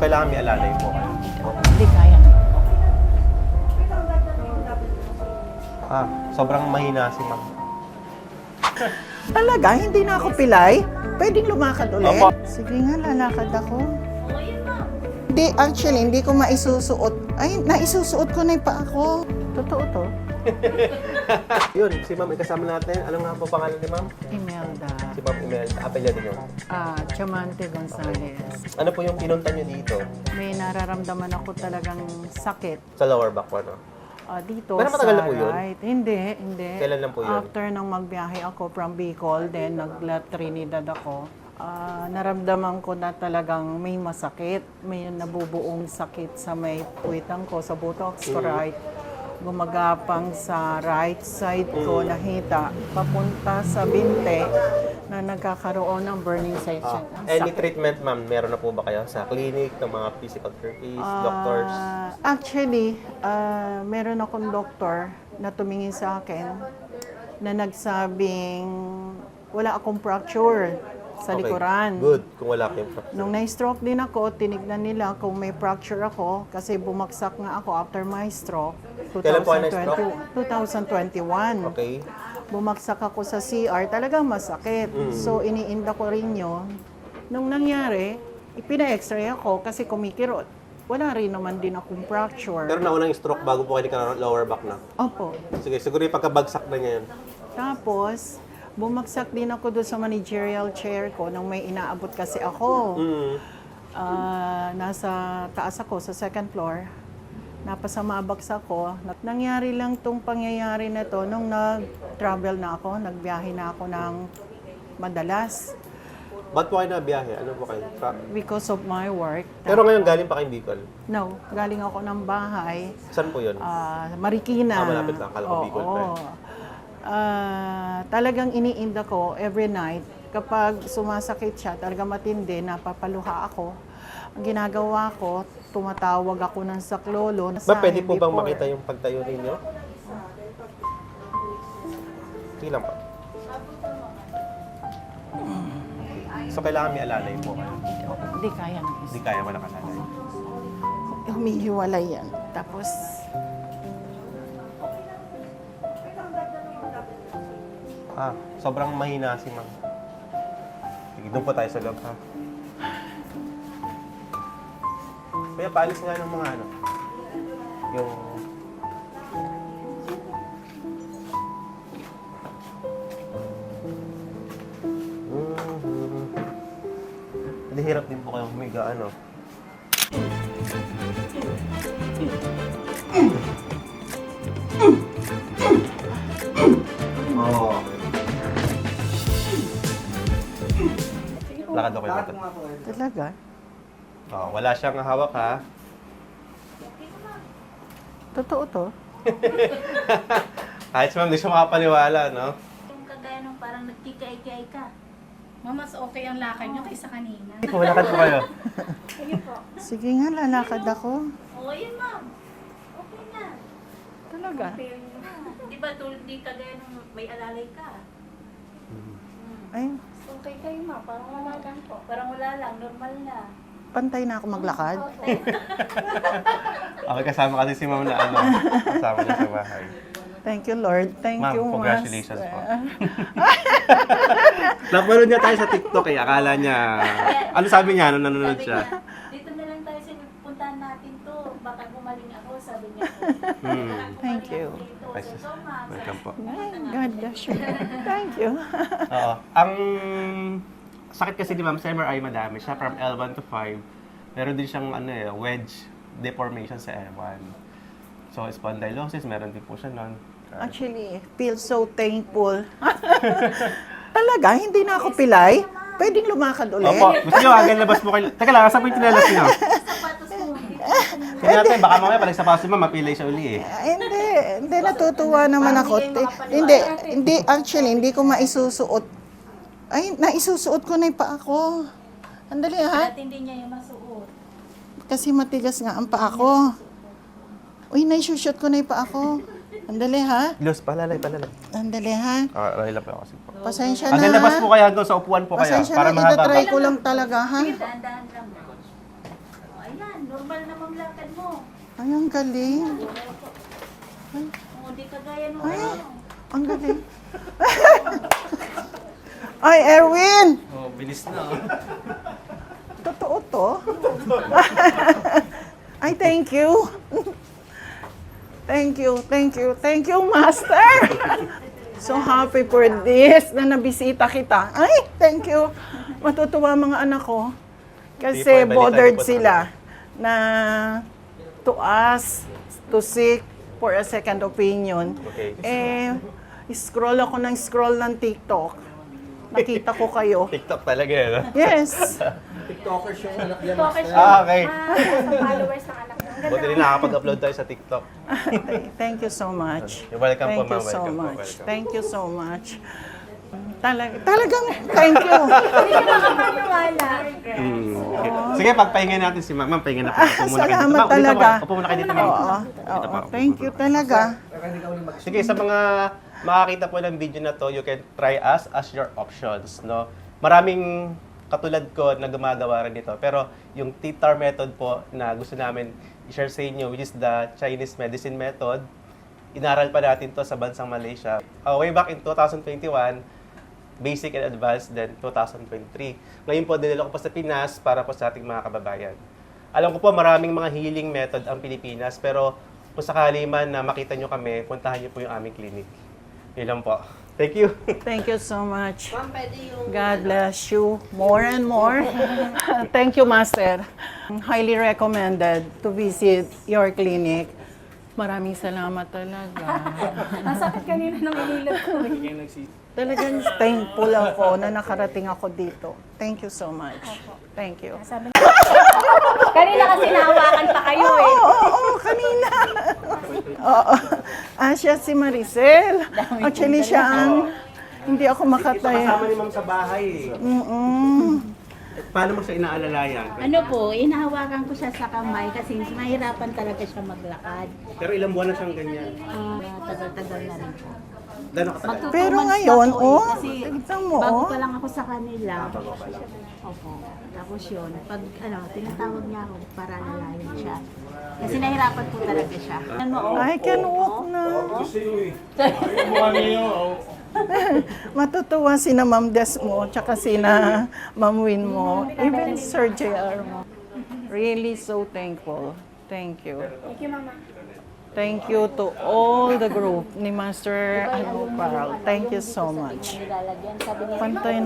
kailangan may alalay po kayo. Hindi kaya na. Sobrang mahina si ma'am. Talaga? Hindi na ako pilay? Pwedeng lumakad ulit? Opo. Sige nga, lalakad ako. Hindi, actually, hindi ko maisusuot. Ay, naisusuot ko na yung paa ko. Totoo to? Yun, si ma'am ikasama natin. Ano nga po pangalan ni ma'am? Imelda. Si ma'am Imelda. Apelya din yun. Chamante Gonzalez. Ano po yung pinunta niyo dito? May nararamdaman ako talagang sakit. Sa lower back po, no? Dito Pero sa matagal na po yun? right. Hindi. Kailan lang po yun? After nang magbiyahe ako from Bicol, then nagla Trinidad ako, naramdaman ko na talagang may masakit. May nabubuong sakit sa may puwitang ko, sa buttocks ko right. Gumagapang sa right side ko, nahita, papunta sa binte na nagkakaroon ng burning sensation. Any treatment, ma'am, meron na po ba kayo sa clinic ng mga physical therapists, doctors? Actually, meron akong doktor na tumingin sa akin na nagsabing wala akong fracture sa likuran. Good, kung wala kayong fracture. Nung na-stroke din ako, tinignan nila kung may fracture ako kasi bumagsak nga ako after my stroke. Kailan po kayo na-stroke? 2021. Okay. Bumagsak ako sa CR, talagang masakit. So, iniinda ko rin yun. Nung nangyari, ipina-x-ray ako kasi kumikirot. Wala rin naman din akong fracture. Pero naunang yung stroke bago po kayo nagkaroon ng lower back na. Opo. Sige, siguro yung pagkabagsak na niya yun. Tapos, bumagsak din ako doon sa managerial chair ko nang may inaabot kasi ako. Nasa taas ako, sa second floor. Napasama bagsak ko. Nangyari lang tong pangyayari na to nung nag-travel na ako, nagbiyahe na ako ng madalas. Ba't po kayo nabiyahe? Ano po kayo? Because of my work. Pero ngayon galing pa kayong Bicol. No, galing ako ng bahay. Saan po yun? Marikina. Malapit lang. Kala ko Bicol pa eh. Talagang iniinda ko every night. Kapag sumasakit siya, talagang matindi, napapaluha ako. Ang ginagawa ko, tumatawag ako ng saklolo. Ba, pwede po bang makita yung pagtayo ninyo? Sige lang po. So, kailangan may alalay po kayo. Hindi kaya ng isa. Hindi kaya, wala ka alalay. Humihiwalay yan. Tapos, Sobrang mahina si ma'am. Sige, doon po tayo sa loob, ha? Kaya paalis nga ng mga ano. Yung... Hindi hirap din po kayong humiga, ano. Oh. Lakad ako yung talaga? wala siyang hawak, ha? Totoo to? Kahit si ma'am, di siya makapaniwala, no? Yung kagaya nung parang nagkikay-kay ka. Mas okay ang lakad nyo kaysa kanina. Lakad po kayo. Sige po. Sige nga, lalakad ako. Oo, yun ma'am. Okay na. Talaga? Di ba di kagaya nung may alalay ka? Ay, Okay kayo ma'am, parang wala lang po. Parang wala lang, normal na. pantay na ako maglakad. Okay, kasama kasi si ma'am na ano, kasama niya sa bahay. Thank you, Lord. Thank Ma'am, you, Mas. congratulations po. Napanood niya tayo sa TikTok eh. Akala niya, ano sabi niya nung nanonood Sabi siya? niya, dito na lang tayo sa puntahan natin to. Baka gumaling ako, sabi niya. Thank you. Ay, sis. Welcome po. Ay, God bless you. Thank you. Oo. Ang sakit kasi ni Ma'am Semer ay madami siya. From L1 to 5, meron din siyang wedge deformation sa L1. So, spondylosis, meron din po siya nun. Actually, feel so thankful. Talaga, hindi na ako pilay. Pwedeng lumakad ulit. Opo, gusto nyo agad labas po kayo. Teka lang, asa po yung tinalas niyo? Sapatos mo. Sige natin, baka mamaya pag nagsapatos si Ma'am, mapilay siya uli eh. Hindi, natutuwa naman ako. Hindi, actually, hindi ko maisusuot. Ay, naisusuot ko na yung paa ko. Andali ha, At hindi niya yung masuot. kasi matigas nga ang paa ko. Uy, naisushoot ko na yung paa ko. Andali ha, Los, palalay. andali ha. Alay lang po ako kasi po. Pasensya na Hanggang labas ha. po kaya doon sa upuan po kaya, Pasensya para na, mahaba itatry pa. ko lang talaga ha. Dahan-dahan lang. Ayan. Normal na mamlakad mo. Ay, ang galing. Kung hindi kagaya nung Ay, ano. ang galing. Ay, Erwin! Oh, bilis na. Totoo to? Ay, thank you. Thank you, Master. So happy for this na nabisita kita. Ay, thank you. Matutuwa mga anak ko. Kasi Sige po, bothered balikan po sila na to ask, to seek for a second opinion. Okay. Scroll ako ng TikTok. Nakita ko kayo. TikTok talaga eh. Yes. Focus siya. Okay. Sa followers ng anak mo. Ang Buti rin nakakapag-upload tayo sa TikTok. Thank you so much. You're welcome po, Thank you ma'am. so Welcome po, much. welcome. Thank you so much. Talagang thank you. Hindi ka makapaniwala. Okay. Sige, pagpahinga natin si ma'am. Ma'am, pahinga na po. Upo muna kayo dito. Salamat Ma'am, dito talaga. po. Upo muna kayo dito, ma'am. Oo. Dito po. Thank you talaga. Sige, sa mga makakita po ng video na to, you can try us as your options, no? Maraming katulad ko na gumagawa rin dito. Pero yung TTAR method po na gusto namin i-share sa inyo, which is the Chinese medicine method, inaral pa natin to sa bansang Malaysia. Way back in 2021, basic and advanced, then 2023. Ngayon po, dinala ko po sa Pinas para po sa ating mga kababayan. Alam ko po, maraming mga healing method ang Pilipinas, pero kung sakali man na makita nyo kami, puntahan nyo po yung aming clinic. Yun lang po. Thank you. Thank you so much. God bless you more and more. Thank you, Master. Highly recommended to visit your clinic. Maraming salamat talaga. Ang sakit kanina ng inilat ko. Talagang thankful ako na nakarating ako dito. Thank you so much. Thank you. Sabi kanina kasi nahawakan pa kayo eh. Oo, kanina. Oo. Siya si Maricel. Actually, siya ang hindi ako makataya. Kasama ni ma'am sa bahay. Paano mo siya inaalalayan? Ano po, inahawakan ko siya sa kamay kasi mahirapan talaga siya maglakad. Pero ilang buwan na siyang ganyan. Tagal-tagal na rin po. Gano'n katagal? Magto-2 Pero months ngayon, na po oh, kasi tignan mo, bago oh. pa lang ako sa kanila. Opo. Tapos yun, pag tinatawag niya ako para alalayan siya. Kasi nahirapan po talaga siya. Ano, I can walk na. Matutuwa si na Ma'am Des mo, tsaka si na Ma'am Win mo, even Sir JR mo. Really so thankful. Thank you. Thank you, Mama. Thank you to all the group ni Master Anupal. Thank you so much. Nilalagyan, sabi niya, Pantay